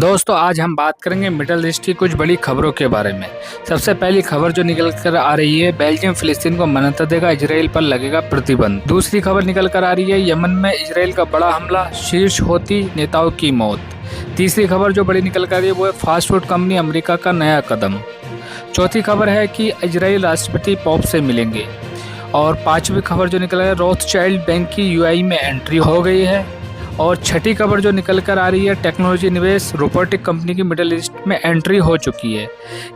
दोस्तों आज हम बात करेंगे मिडल ईस्ट की कुछ बड़ी खबरों के बारे में। सबसे पहली खबर जो निकल कर आ रही है, बेल्जियम फिलिस्तीन को मान्यता देगा, इजराइल पर लगेगा प्रतिबंध। दूसरी खबर निकल कर आ रही है, यमन में इजराइल का बड़ा हमला, शीर्ष हौती नेताओं की मौत। तीसरी खबर जो बड़ी निकल कर आ रही है वो है फास्ट फूड कंपनी अमेरिका का नया कदम। चौथी खबर है कि इजराइल राष्ट्रपति पोप से मिलेंगे। और पांचवी खबर जो निकल है, रोथस्चाइल्ड बैंक की यूएई में एंट्री हो गई है। और छठी खबर जो निकल कर आ रही है, टेक्नोलॉजी निवेश रोबोटिक कंपनी की मिडिल ईस्ट में एंट्री हो चुकी है।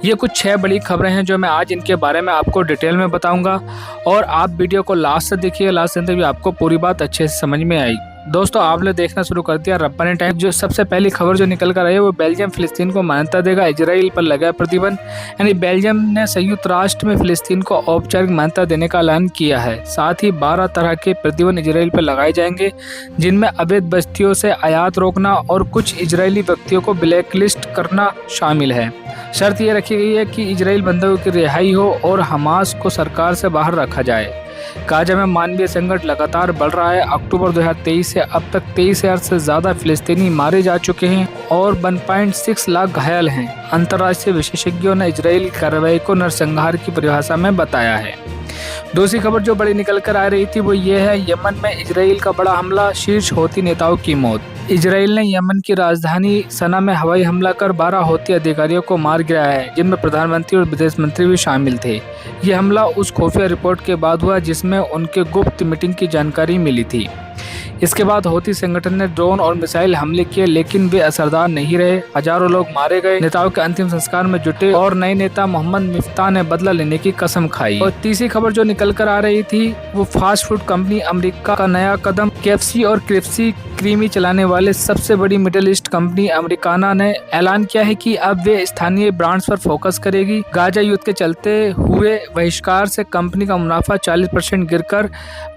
ये कुछ 6 बड़ी खबरें हैं जो मैं आज इनके बारे में आपको डिटेल में बताऊंगा और आप वीडियो को लास्ट से देखिए, लास्ट से भी आपको पूरी बात अच्छे से समझ में आएगी। दोस्तों आपने देखना शुरू कर दिया रब्बानी टाइम। जो सबसे पहली खबर जो निकल कर आई है वो बेल्जियम फिलिस्तीन को मान्यता देगा, इजराइल पर लगा प्रतिबंध। यानी बेल्जियम ने संयुक्त राष्ट्र में फिलिस्तीन को औपचारिक मान्यता देने का ऐलान किया है। साथ ही 12 तरह के प्रतिबंध इजराइल पर लगाए जाएंगे, जिनमें अवैध बस्तियों से आयात रोकना और कुछ इजरायली व्यक्तियों को ब्लैकलिस्ट करना शामिल है। शर्त यह रखी गई है कि इजराइल बंधकों की रिहाई हो और हमास को सरकार से बाहर रखा जाए। गाजा में मानवीय संकट लगातार बढ़ रहा है। अक्टूबर 2023 से अब तक 23,000 से ज़्यादा फिलिस्तीनी मारे जा चुके हैं और 1.6 लाख घायल हैं। अंतर्राष्ट्रीय विशेषज्ञों ने इजरायली कार्रवाई को नरसंहार की परिभाषा में बताया है। दूसरी खबर जो बड़ी निकल कर आ रही थी वो ये है, यमन में इजराइल का बड़ा हमला, शीर्ष हौती नेताओं की मौत। इजराइल ने यमन की राजधानी सना में हवाई हमला कर 12 हौती अधिकारियों को मार गिराया है, जिनमें प्रधानमंत्री और विदेश मंत्री भी शामिल थे। यह हमला उस खुफिया रिपोर्ट के बाद हुआ जिसमें उनके गुप्त मीटिंग की जानकारी मिली थी। इसके बाद हौती संगठन ने ड्रोन और मिसाइल हमले किए, लेकिन वे असरदार नहीं रहे। हजारों लोग मारे गए, नेताओं के अंतिम संस्कार में जुटे और नए नेता मोहम्मद मिफ्ताह ने बदला लेने की कसम खाई। और तीसरी खबर जो निकल कर आ रही थी वो फास्ट फूड कंपनी अमेरिका का नया कदम। केएफसी और क्रिस्पी क्रीमी चलाने वाले सबसे बड़ी मिडिल ईस्ट कंपनी अमेरिकाना ने ऐलान किया है कि अब वे स्थानीय ब्रांड्स पर फोकस करेगी। गाजा युद्ध के चलते हुए बहिष्कार से कंपनी का मुनाफा 40% गिरकर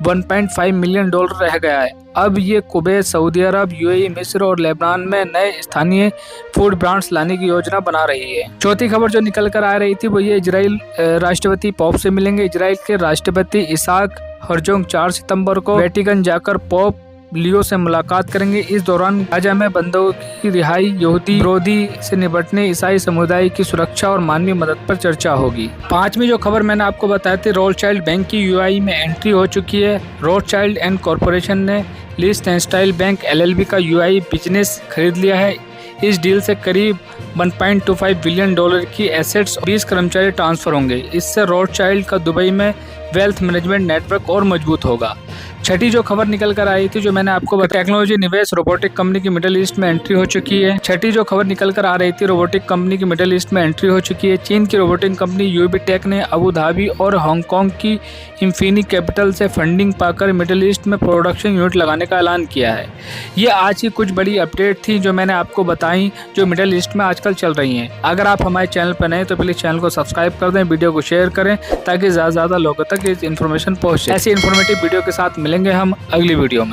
$1.5 मिलियन रह गया है। अब ये कुवैत, सऊदी अरब, यूएई, मिस्र और लेबनान में नए स्थानीय फूड ब्रांड्स लाने की योजना बना रही है। चौथी खबर जो निकल कर आ रही थी वो ये, इजराइल राष्ट्रपति पोप से मिलेंगे। इजराइल के राष्ट्रपति इसाक हर्जोग 4 सितंबर को वेटिकन जाकर पोप लियो से मुलाकात करेंगे। इस दौरान गाजा में बंदों की रिहाई, यहूदी विरोधी से निपटने, ईसाई समुदाय की सुरक्षा और मानवीय मदद पर चर्चा होगी। पांचवी जो खबर मैंने आपको बताई थी, रोथस्चाइल्ड बैंक की यूएई में एंट्री हो चुकी है। रोथस्चाइल्ड एंड कॉरपोरेशन ने लिechtenstein बैंक एलएलबी का यूएई बिजनेस खरीद लिया है। इस डील से करीब $1.25 बिलियन की एसेट्स, 20 कर्मचारी ट्रांसफर होंगे। इससे रोथस्चाइल्ड का दुबई में वेल्थ मैनेजमेंट नेटवर्क और मजबूत होगा। छठी जो खबर निकल कर आई थी जो मैंने आपको बताया, टेक्नोलॉजी निवेश रोबोटिक कंपनी की मिडिल ईस्ट में एंट्री हो चुकी है। छठी जो खबर निकल कर आ रही थी, रोबोटिक कंपनी की मिडिल ईस्ट में एंट्री हो चुकी है। चीन की रोबोटिक कंपनी यूबीटेक ने अबू धाबी और हांगकांग की इंफिनी कैपिटल से फंडिंग पाकर मिडिल ईस्ट में प्रोडक्शन यूनिट लगाने का ऐलान किया है। ये आज की कुछ बड़ी अपडेट थी जो मैंने आपको बताई, जो मिडिल ईस्ट में आजकल चल रही हैं। अगर आप हमारे चैनल पर नए तो प्लीज़ चैनल को सब्सक्राइब कर दें, वीडियो को शेयर करें ताकि ज़्यादा से ज़्यादा लोगों तक इस इन्फॉर्मेशन पहुँचे। ऐसी इन्फॉर्मेटिव वीडियो के साथ मिलेंगे हम अगली वीडियो में।